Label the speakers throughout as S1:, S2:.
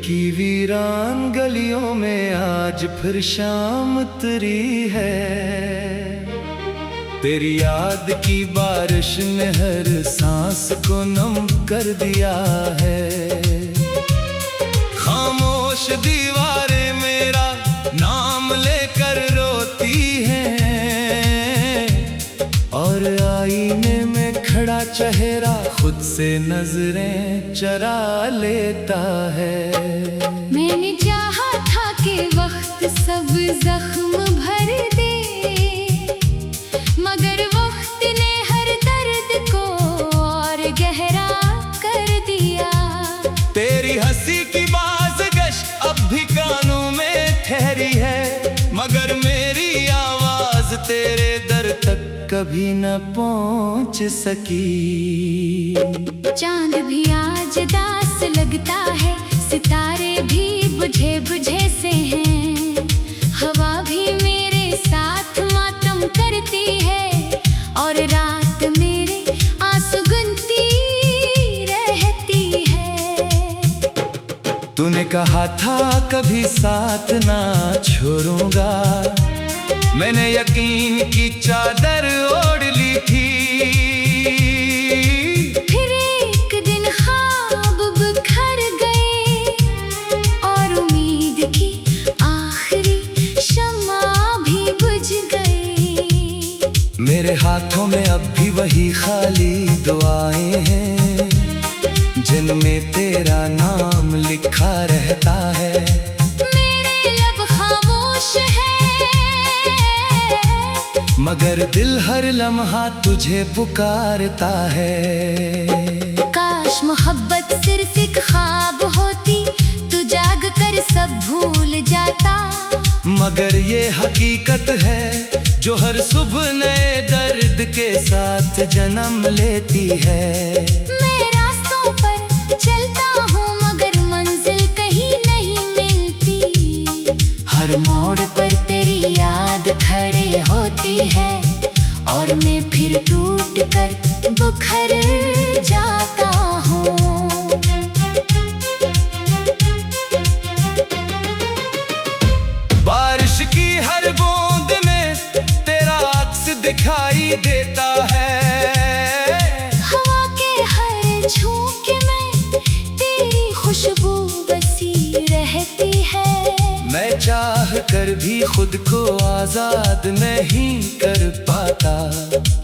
S1: की वीरान गलियों में आज फिर शाम उतरी है। तेरी याद की बारिश ने हर सांस को नम कर दिया है। खामोश दीवारें मेरा नाम लेकर रोती हैं, और आईने में खड़ा चेहरा खुद से नजरें चरा लेता है।
S2: मैंने चाहा था कि वक्त सब जख्म भर दे, मगर वक्त ने हर दर्द को और गहरा कर दिया।
S1: तेरी हंसी की बाज़गश अब भी कानों में ठहरी है, मगर मेरी आवाज तेरे दर तक कभी न पहुंच सकी।
S2: चांद भी आज दास लगता है, सितारे भी बुझे बुझे से हैं। हवा भी मेरे साथ मातम करती है, और रात मेरे आंसू गुनती रहती है।
S1: तूने कहा था कभी साथ ना छोड़ूंगा, मैंने यकीन की चादर ओढ़ ली थी।
S2: फिर एक दिन ख्वाब बिखर गए, और उम्मीद की आखिरी शम्मा भी बुझ गई।
S1: मेरे हाथों में अब भी वही खाली दुआएं हैं, जिनमें तेरा नाम लिखा रहता है। मगर दिल हर लम्हा तुझे पुकारता है।
S2: काश मोहब्बत सिर्फ एक ख्वाब होती, तू जाग कर सब भूल जाता।
S1: मगर ये हकीकत है जो हर सुबह नए दर्द के साथ जन्म लेती है।
S2: मैं रास्तों पर चलता हूँ मगर मंजिल कहीं नहीं मिलती।
S1: हर
S2: मोड़ पर तेरी याद खड़े होती है, और मैं फिर टूट कर बिखर जाता हूँ।
S1: बारिश की हर बूंद में तेरा अक्स दिखाई देता है।
S2: हवा के हर झोंके में तेरी खुशबू बसी रहती है।
S1: मैं चाह कर भी खुद को आजाद नहीं कर पाता,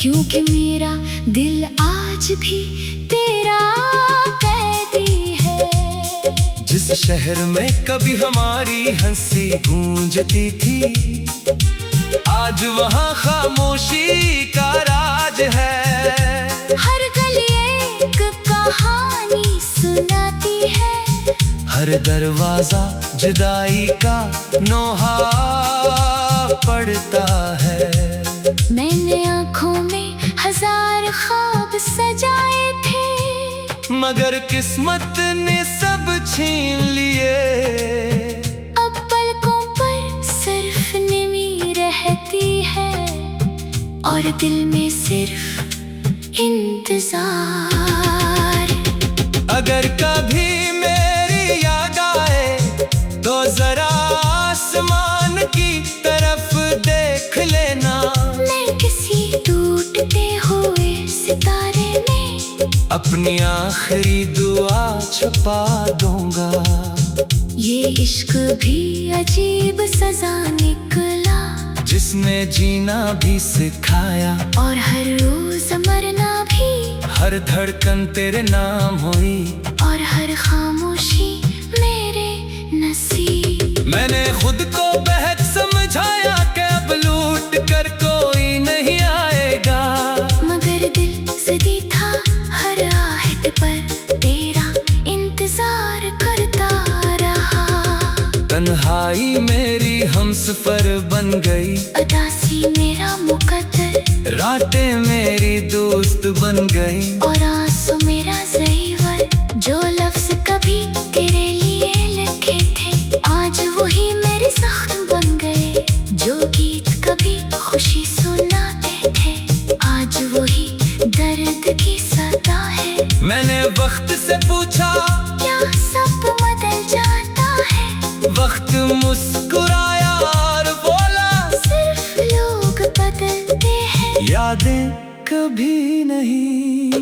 S2: क्योंकि मेरा दिल आज भी तेरा कैदी है।
S1: जिस शहर में कभी हमारी हंसी गूंजती थी, आज वहाँ खामोशी का राज है।
S2: हर गली एक कहानी सुनाती है,
S1: हर दरवाजा जुदाई का नोहा पड़ता है।
S2: मैंने आँखों में हजार ख्वाब सजाए थे,
S1: मगर किस्मत ने सब छीन लिए।
S2: अब पलकों पर सिर्फ नींद रहती है, और दिल में सिर्फ इंतजार।
S1: अगर कभी मेरी याद आए तो जरा आसमान की तरफ देख लेना।
S2: मैं किसी टूटते हुए सितारे में
S1: अपनी आखिरी दुआ छुपा दूंगा।
S2: ये इश्क भी अजीब सजा निकला,
S1: जिसने जीना भी सिखाया,
S2: और हर रोज मरना भी।
S1: हर धड़कन तेरे नाम हुई,
S2: और हर खामोशी मेरे नसीब।
S1: मैंने खुद को बेहद समझाया कि अब लूट कर कोई नहीं आएगा,
S2: मगर दिल ज़िद्दी था हर आहट पर तेरा इंतजार करता रहा।
S1: तन्हाई मेरी हमसफर बन गई,
S2: उदासी मेरा मुकद्दर,
S1: रातें मेरी दोस्त बन गई,
S2: और आंसू मेरा ज़ेवर। जो लफ्ज कभी तेरे लिए लिखे थे, आज वही मेरे जख्म बन गए। जो गीत कभी खुशी सुनाते थे, आज वही दर्द की सदा है।
S1: मैंने वक्त से पूछा
S2: क्या सब बदल जाता
S1: कभी नहीं।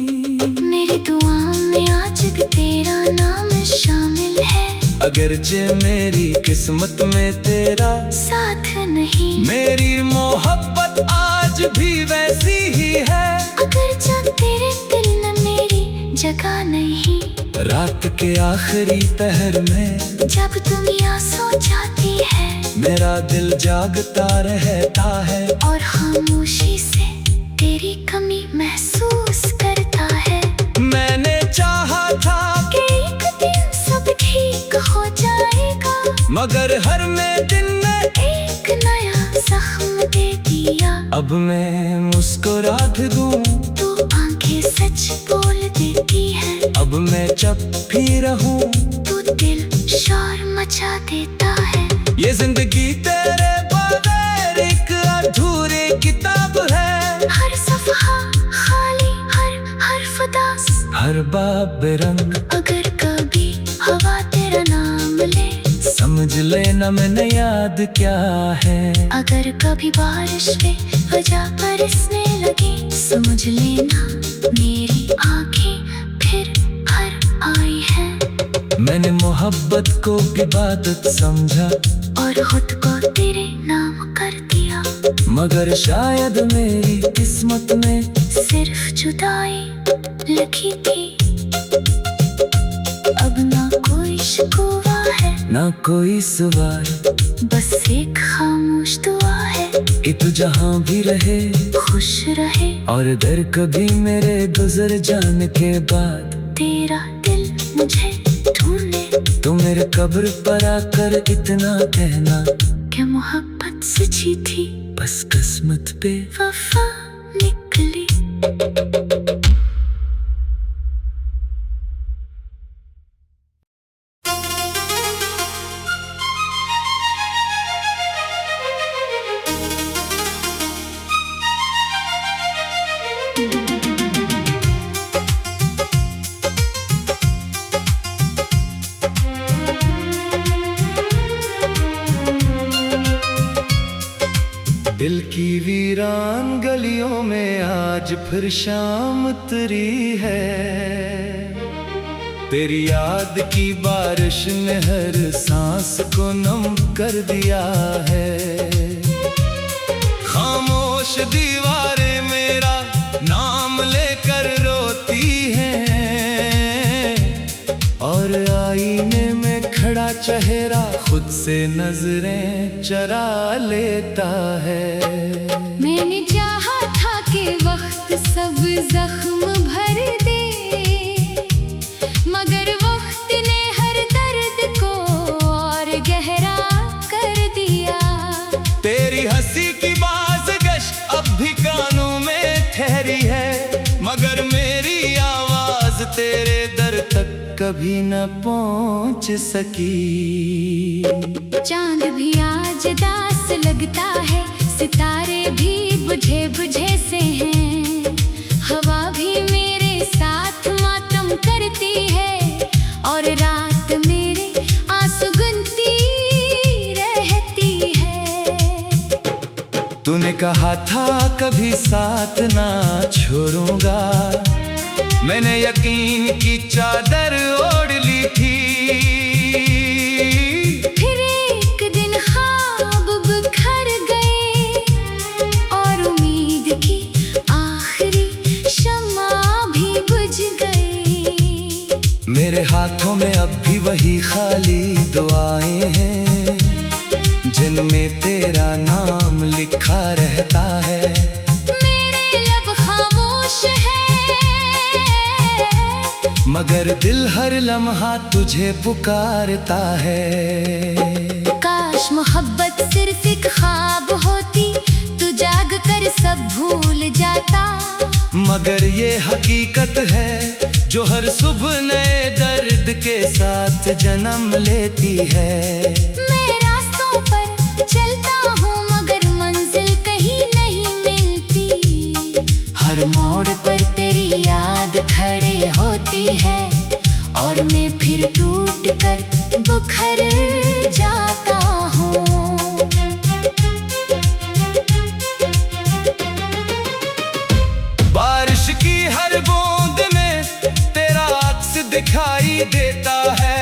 S2: मेरी दुआ में आज भी तेरा नाम शामिल है।
S1: अगरचे मेरी किस्मत में तेरा
S2: साथ नहीं,
S1: मेरी मोहब्बत आज भी वैसी ही है।
S2: अगर जब तेरे दिल में मेरी जगह नहीं।
S1: रात के आखिरी पहर में
S2: जब दुनिया सो जाती है,
S1: मेरा दिल जागता रहता है
S2: और खामोशी से तेरी कमी महसूस करता है।
S1: मैंने चाहा था
S2: कि एक दिन सब ठीक हो जाएगा,
S1: मगर हर में दिन ने
S2: एक नया जख्म दे दिया।
S1: अब मैं मुस्कुरा दूं,
S2: तू आंखें सच बोल देती है।
S1: अब मैं चुप भी रहूं,
S2: तू दिल शोर मचा देता है।
S1: ये जिंदगी तेरे बगैर एक अधूरी किताब है।
S2: हर सफ़हा खाली, हर हर्फ उदास,
S1: हर बाब बेरंग।
S2: अगर कभी हवा तेरा नाम ले,
S1: समझ लेना मैंने याद क्या है।
S2: अगर कभी बारिश पे वजह बरसने लगे, समझ लेना मेरी आंखें फिर भर आई हैं।
S1: मैंने मोहब्बत को इबादत समझा,
S2: और खुद को तेरे नाम कर दिया।
S1: मगर शायद मेरी किस्मत में
S2: सिर्फ जुदाई लिखी थी। अब ना कोई शिकवा है,
S1: ना कोई सवाल,
S2: बस एक खामोश दुआ है
S1: कि तू जहाँ भी रहे
S2: खुश रहे।
S1: और दर कभी मेरे गुजर जाने के बाद
S2: तेरा दिल मुझे ढूंढे,
S1: तू मेरे कब्र पर आकर इतना कहना
S2: कि मोहब्बत सच्ची थी,
S1: बस किस्मत पे
S2: वफा निकली।
S1: दिल की वीरान गलियों में आज फिर शाम उतरी है। तेरी याद की बारिश ने हर सांस को नम कर दिया है। खामोश दीवारें मेरा नाम लेकर रोती हैं, और आईने में खड़ा चेहरा खुद से नजरें चरा लेता है।
S2: मैंने चाहा था कि वक्त सब जख्म भर दे, मगर वक्त ने हर दर्द को और गहरा कर दिया।
S1: तेरी हंसी की बाज़गश अब भी कानों में ठहरी है, मगर मेरी आवाज तेरे दर तक कभी न पहुंच सकी।
S2: चांद भी आज दास लगता है, सितारे भी बुझे बुझे से हैं। हवा भी मेरे साथ मातम करती है, और रात मेरे आंसू गुनती रहती है।
S1: तूने कहा था कभी साथ ना छोड़ूंगा, मैंने यकीन की चादर ओढ़ ली थी।
S2: फिर एक दिन ख्वाब बिखर गए, और उम्मीद की आखिरी शम्मा भी बुझ गई।
S1: मेरे हाथों में अब भी वही खाली दुआएं हैं, जिनमें तेरा नाम लिखा रहता है।
S2: मेरे लब खामोश है,
S1: मगर दिल हर लम्हा तुझे पुकारता है।
S2: काश मोहब्बत सिर्फ एक ख्वाब होती, तू जाग कर सब भूल जाता।
S1: मगर ये हकीकत है जो हर सुबह नए दर्द के साथ जन्म लेती है।
S2: मैं रास्तों पर चलता हूँ, मगर मंजिल कहीं नहीं मिलती।
S1: हर मोड़
S2: पर तेरी याद खड़े होती है, और मैं फिर टूट कर बिखर जाता हूँ।
S1: दिखाई देता है।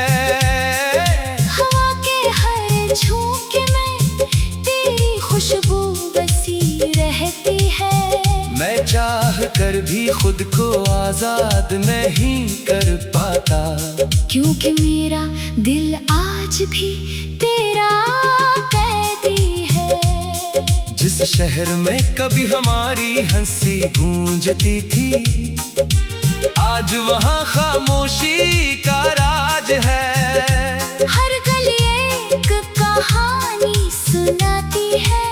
S2: हवा के हर झोंके में तेरी खुशबू बसी रहती है।
S1: मैं चाह कर भी खुद को आजाद नहीं कर पाता,
S2: क्योंकि मेरा दिल आज भी तेरा कैदी है।
S1: जिस शहर में कभी हमारी हंसी गूंजती थी, आज वहाँ खामोशी का राज है।
S2: हर गली एक कहानी सुनाती है,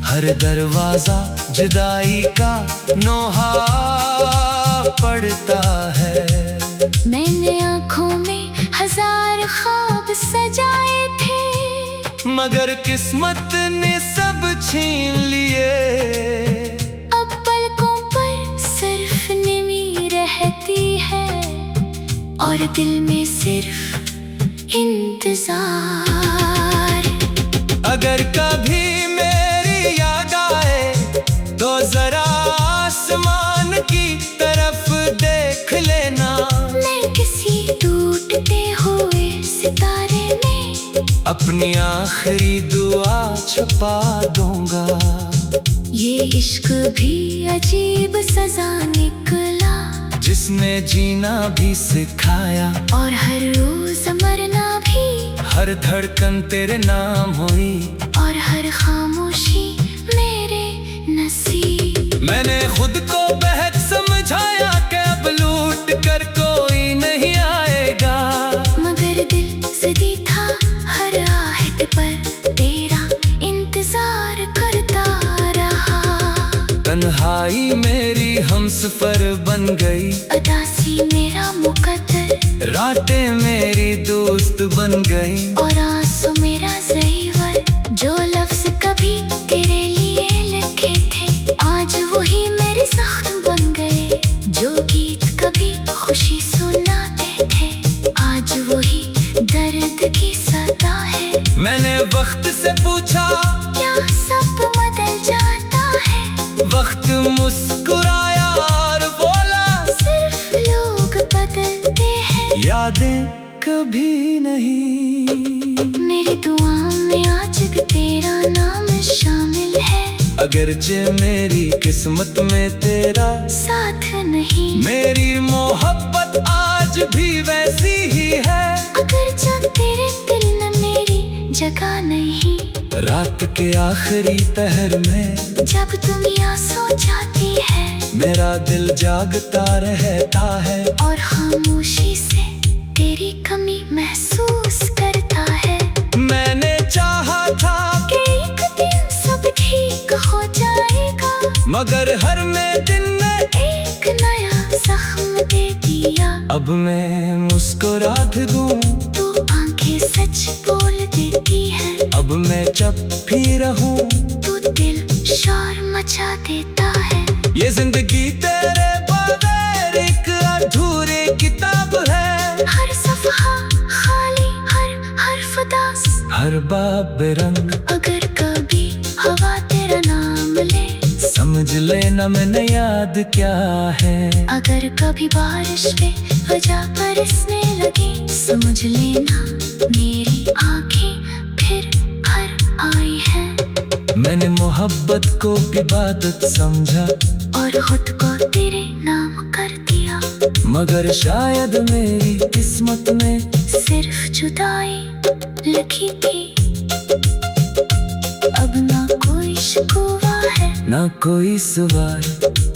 S1: हर दरवाजा जुदाई का नोहा पड़ता है।
S2: मैंने आँखों में हजार ख्वाब सजाए थे,
S1: मगर किस्मत ने सब छीन लिए।
S2: अब पलकों पर सिर्फ नमी रहती है, और दिल में सिर्फ इंतजार।
S1: अगर कभी मेरी याद आए तो जरा आसमान की तरफ देख लेना।
S2: मैं किसी टूटते हुए सितारे में
S1: अपनी आखिरी दुआ छुपा दूंगा।
S2: ये इश्क भी अजीब सजा निकला,
S1: जिसने जीना भी सिखाया,
S2: और हर रोज मरना भी।
S1: हर धड़कन तेरे नाम हुई,
S2: और हर खामोशी मेरे नसीब।
S1: मैंने खुद को बेहद समझाया कि अब लूट कर कोई नहीं आएगा,
S2: मगर दिल सदी था हर आहट पर तेरा इंतजार करता रहा।
S1: तन्हाई मेरी हमसफर बन गई,
S2: उदासी मेरा मुकद्दर,
S1: रातें मेरी दोस्त बन गई,
S2: और आंसू मेरा ज़ेवर। जो लफ्ज कभी तेरे लिए लिखे थे, आज वही मेरे जख्म बन गए। जो गीत कभी खुशी सुनाते थे, आज वही दर्द की सदा है।
S1: मैंने वक्त से पूछा
S2: क्या सब बदल जाता है?
S1: वक्त मुस्कुराया और बोला
S2: सिर्फ लोग बदलते हैं,
S1: यादें कभी नहीं।
S2: मेरी दुआ में आज भी तेरा नाम शामिल है।
S1: अगरचे मेरी किस्मत में तेरा
S2: साथ नहीं,
S1: मेरी मोहब्बत आज भी वैसी ही है।
S2: अगर जब तेरे दिल में मेरी जगह नहीं,
S1: रात के आखिरी पहर में
S2: जब दुनिया सो जाती है,
S1: मेरा दिल जागता रहता है,
S2: और खामोशी से तेरी कमी महसूस करता है।
S1: मैंने चाहा था
S2: कि एक दिन सब ठीक हो जाएगा,
S1: मगर हर में दिन में
S2: एक नया जख्म दे दिया।
S1: अब मैं मुस्कुरा भी दूं
S2: तू आंखें सच बोल देती है,
S1: अब मैं चुप भी रहूं,
S2: तू दिल शोर मचा देता है।
S1: ये जिंदगी तेरे बगैर एक अधूरी किताब है।
S2: हर सफ़हा खाली, हर हर्फ उदास,
S1: हर बाब बेरंग,
S2: अगर कभी हवा तेरा नाम ले,
S1: समझ लेना मैंने याद क्या है।
S2: अगर कभी बारिश पे वजह बरसने लगी, समझ लेना मेरी आंखें फिर भर आई हैं।
S1: मैंने मोहब्बत को इबादत समझा,
S2: और खुद को तेरे नाम कर दिया,
S1: मगर शायद मेरी किस्मत में
S2: सिर्फ जुदाई लिखी थी। अब ना कोई शिकवा है,
S1: ना कोई सवाल,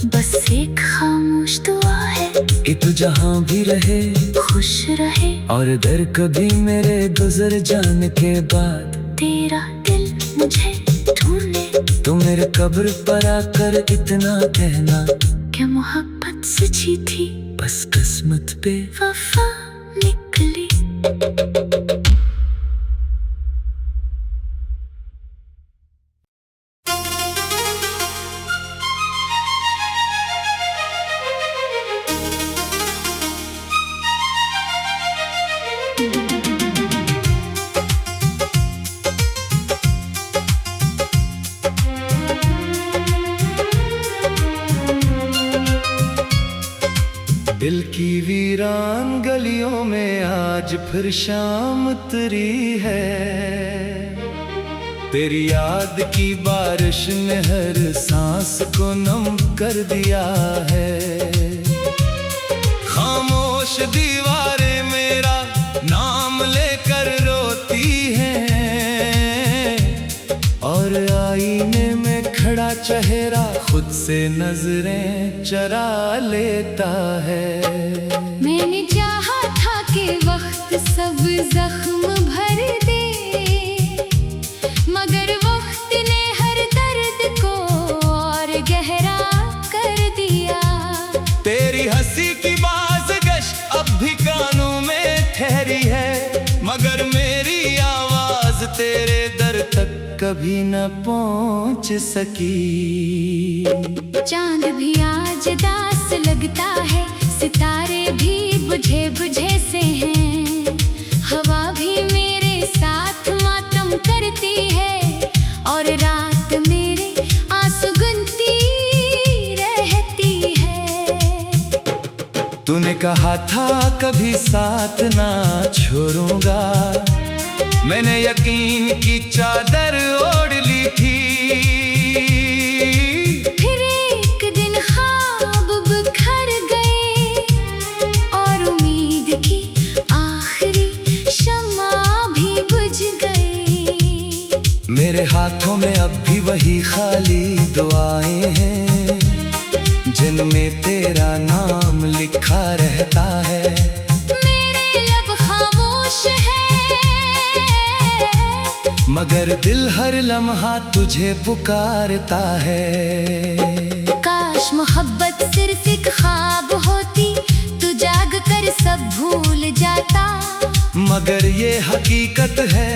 S2: बस एक खामोश दुआ है
S1: कि तू जहाँ भी रहे
S2: खुश रहे।
S1: और दर कभी मेरे गुजर जाने के बाद
S2: तेरा दिल मुझे ढूंढे,
S1: तो मेरे कब्र पर आकर इतना कहना
S2: कि मोहब्बत सच्ची थी,
S1: बस किस्मत पे
S2: वफा निकली।
S1: दिल की वीरान गलियों में आज फिर शाम उतरी है। तेरी याद की बारिश ने हर सांस को नम कर दिया है। खामोश दीवारें मेरा नाम लेकर रोती हैं, और आईने में खड़ा चेहरा खुद से नजरें चरा लेता है।
S2: मैंने चाहा था कि वक्त सब जख्म भर दे, मगर वक्त ने हर दर्द को और गहरा कर दिया।
S1: तेरी हंसी की बाज़गश अब भी कानों में ठहरी है, मगर मेरी आवाज तेरे दर तक कभी न पहुंच सकी।
S2: चांद भी आज दास लगता है, सितारे भी बुझे बुझे से हैं। हवा भी मेरे साथ मातम करती है, और रात मेरे आंसू गुनती रहती है।
S1: तूने कहा था कभी साथ ना छोड़ूंगा, मैंने यकीन की चादर ओढ़ ली थी।
S2: फिर एक दिन ख्वाब बिखर गए, और उम्मीद की आखिरी शम्मा भी बुझ गई।
S1: मेरे हाथों में अब भी वही खाली दुआएं हैं, जिनमें तेरा नाम लिखा रहता है।
S2: मेरे लब खामोश है,
S1: मगर दिल हर लम्हा तुझे पुकारता है।
S2: काश मोहब्बत सिर्फ एक ख्वाब होती, तू जाग कर सब भूल जाता।
S1: मगर ये हकीकत है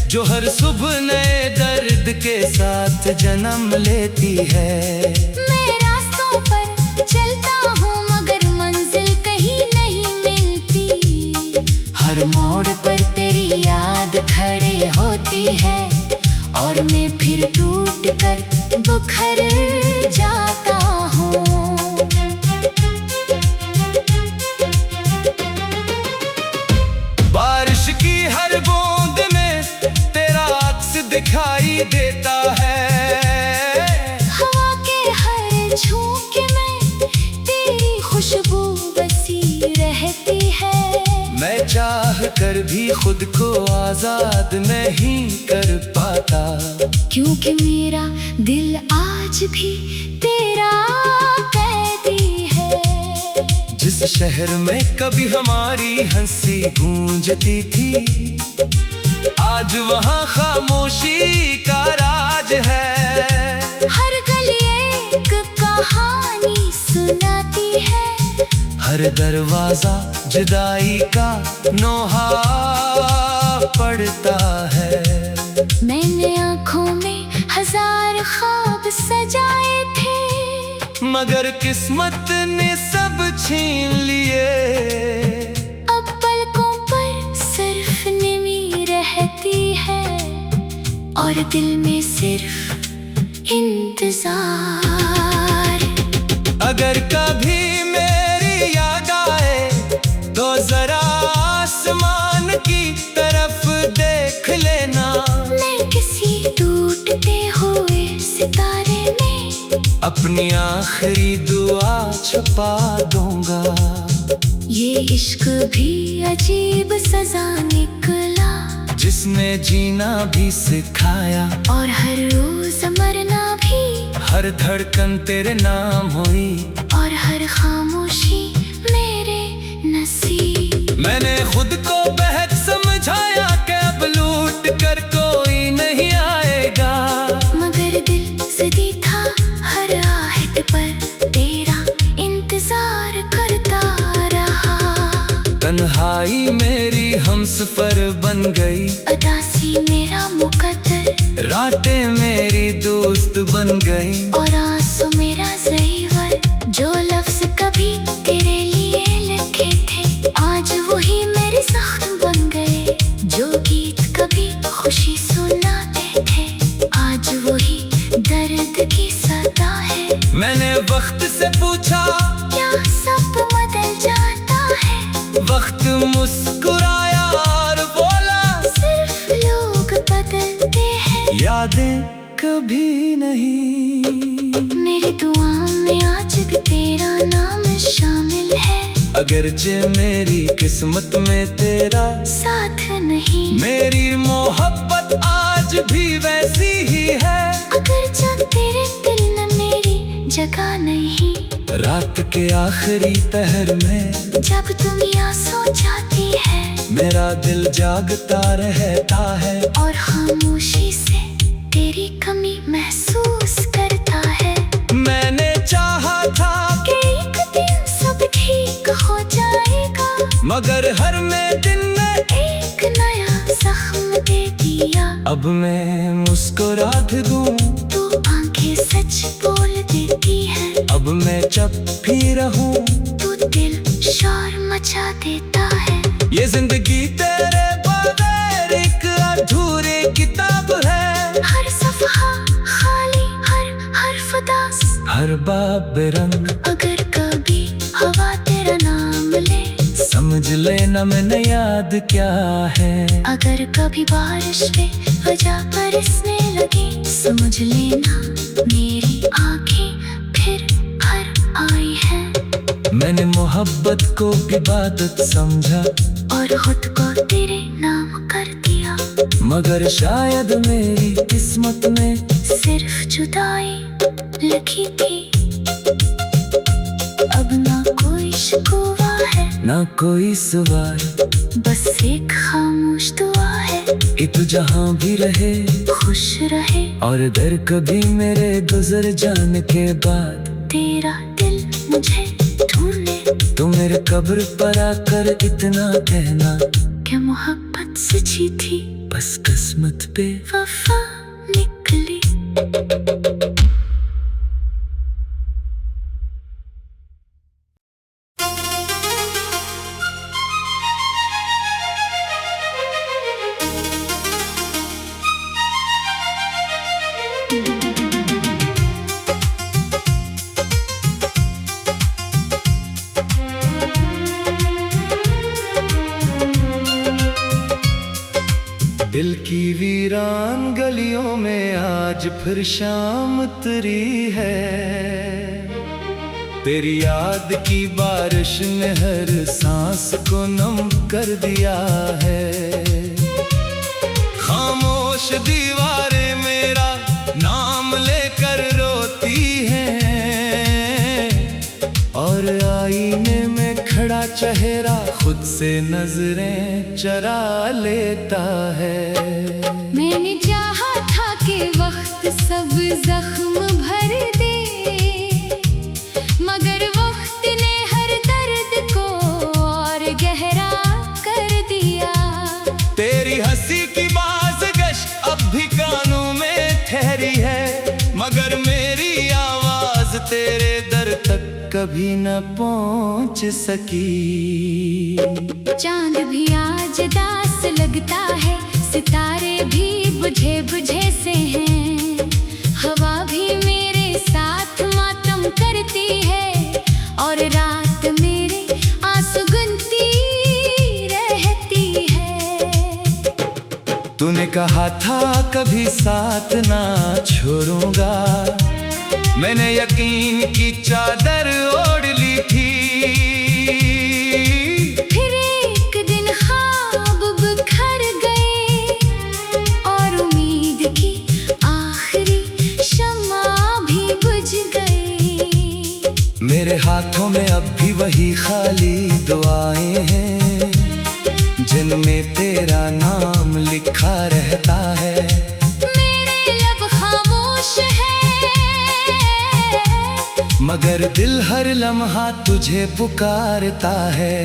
S1: जो हर सुबह नए दर्द के साथ जन्म लेती है।
S2: मैं रास्तों पर चलता हूँ, मगर मंजिल कहीं नहीं मिलती।
S1: हर
S2: मोड़ पर तेरी याद खड़े होती है, और मैं फिर टूट कर बिखर जाता हूँ।
S1: बारिश की हर बूंद में तेरा अक्स दिखाई देता है।
S2: हवा के हर झोंके में तेरी खुशबू बसी रहती है।
S1: मैं चाह कर भी खुद को आजाद नहीं कर पाता,
S2: क्योंकि मेरा दिल आज भी तेरा कैदी है।
S1: जिस शहर में कभी हमारी हंसी गूंजती थी, आज वहाँ खामोशी का राज है।
S2: हर गली एक कहानी सुनाती है,
S1: हर दरवाजा जुदाई का नोहा पड़ता है।
S2: मैंने आँखों में हजार ख्वाब सजाए थे,
S1: मगर किस्मत ने सब छीन लिए।
S2: अब पलकों पर सिर्फ नमी रहती है, और दिल में सिर्फ इंतजार।
S1: अगर कभी मेरी याद आए तो जरा आसमान की तरफ देख लेना।
S2: मैं किसी टूटते हुए सितारे में
S1: अपनी आखिरी दुआ छुपा दूंगा।
S2: ये इश्क भी अजीब सजा निकला,
S1: जिसने जीना भी सिखाया,
S2: और हर रोज मरना भी।
S1: हर धड़कन तेरे नाम हुई,
S2: और हर खामोशी मेरे नसीब।
S1: मैंने खुद को बेहद समझाया कि अब लूट कर कोई नहीं आएगा,
S2: मगर दिल ज़िद्दी था हर आहट पर तेरा इंतजार करता रहा।
S1: तन्हाई मेरी हमसफर बन गई,
S2: उदासी मेरा मुकद्दर,
S1: रातें मेरी दोस्त बन गई,
S2: और आंसू मेरा ज़ेवर। जो लफ्ज कभी तेरे लिए लिखे थे, आज वही मेरे जख्म बन गए। जो गीत कभी खुशी सुनाते थे, आज वही दर्द की सदा है।
S1: मैंने वक्त से पूछा
S2: क्या सब बदल जाए?
S1: वक्त मुस्कुराया और बोला,
S2: सिर्फ लोग बदलते हैं,
S1: यादें कभी नहीं।
S2: मेरी दुआ में आज भी तेरा नाम शामिल है।
S1: अगरचे मेरी किस्मत में तेरा
S2: साथ नहीं,
S1: मेरी मोहब्बत आज भी वैसी ही है।
S2: अगर जब तेरे दिल में मेरी जगह नहीं,
S1: रात के आखिरी पहर में
S2: जब दुनिया सो जाती है,
S1: मेरा दिल जागता रहता है
S2: और खामोशी से तेरी कमी महसूस करता है।
S1: मैंने चाहा था
S2: कि एक दिन सब ठीक हो जाएगा,
S1: मगर हर में दिन ने
S2: एक नया जख्म दे दिया।
S1: अब मैं मुस्कुरा दूं,
S2: तू आंखें सच बोल देती है,
S1: अब मैं चुप भी रहूं,
S2: तू दिल शोर मचा देता है।
S1: ये जिंदगी तेरे बगैर एक अधूरी किताब है।
S2: हर सफ़हा खाली, हर हर्फ उदास,
S1: हर बाब बेरंग,
S2: अगर कभी हवा तेरा नाम ले,
S1: समझ लेना मैंने याद क्या है।
S2: अगर कभी बारिश पे वजह बरसने लगे, समझ लेना मेरी आंखें फिर भर आई हैं।
S1: मैंने मोहब्बत को इबादत समझा
S2: और खुद को तेरे नाम कर दिया,
S1: मगर शायद मेरी किस्मत में
S2: सिर्फ जुदाई लिखी थी। अब ना कोई शिकवा है,
S1: ना कोई सवाल,
S2: बस एक खामोश दुआ है
S1: कि तू जहाँ भी रहे
S2: खुश रहे,
S1: और दर कभी मेरे गुजर जाने के बाद
S2: तेरा दिल मुझे ढूंढे।
S1: तू मेरे कब्र पर आकर इतना कहना
S2: क्या मोहब्बत सच्ची थी,
S1: बस किस्मत पे
S2: वफा निकली।
S1: दिल की वीरान गलियों में आज फिर शाम उतरी है। तेरी याद की बारिश ने हर सांस को नम कर दिया है। खामोश दीवारें मेरा नाम लेकर रोती हैं, और आईने में खड़ा चेहरा खुद से नजरें चरा लेता है।
S2: मैंने चाहा था कि वक्त सब जख्म भर दे, मगर वक्त ने हर दर्द को और गहरा कर दिया।
S1: तेरी हंसी की बाज़गश अब भी कानों में ठहरी है, मगर मेरी आवाज तेरे दर तक कभी न पहुंच सकी।
S2: चांद भी आज दास लगता है, सितारे भी बुझे बुझे से हैं, हवा भी मेरे साथ मातम करती है, और रात मेरे आंसू गुनती रहती है।
S1: तूने कहा था कभी साथ ना छोड़ूंगा, मैंने यकीन की चादर ओढ़ ली थी।
S2: फिर एक दिन ख्वाब बिखर गए, और उम्मीद की आखिरी शम्मा भी बुझ गई।
S1: मेरे हाथों में अब भी वही खाली दुआएं हैं, जिनमें तेरा नाम लिखा रहता है।
S2: मेरे लब खामोश है,
S1: मगर दिल हर लम्हा तुझे पुकारता है।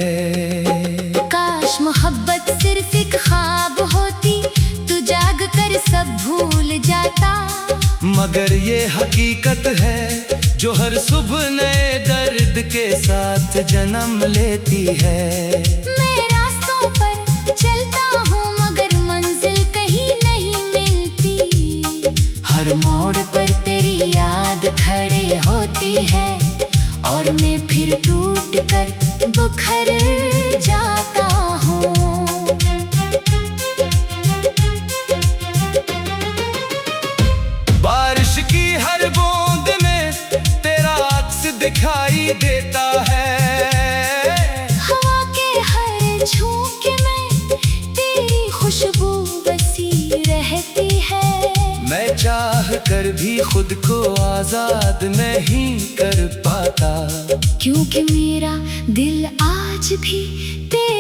S2: काश मोहब्बत सिर्फ एक ख्वाब होती, तू जाग कर सब भूल जाता।
S1: मगर ये हकीकत है जो हर सुबह नए दर्द के साथ जन्म लेती है।
S2: मैं रास्तों पर चलता हूँ, मगर मंजिल कहीं नहीं मिलती।
S1: हर मोड़
S2: पर तेरी याद खड़े होती है, और मैं फिर टूट कर बुखर जाता हूँ।
S1: बारिश की हर बूंद में तेरा अक्स दिखाई देता है।
S2: हवा के हर झोंके में तेरी खुशबू बसी रहती है।
S1: मैं चाह कर भी खुद को आजाद नहीं कर पाता,
S2: क्योंकि मेरा दिल आज भी तेरे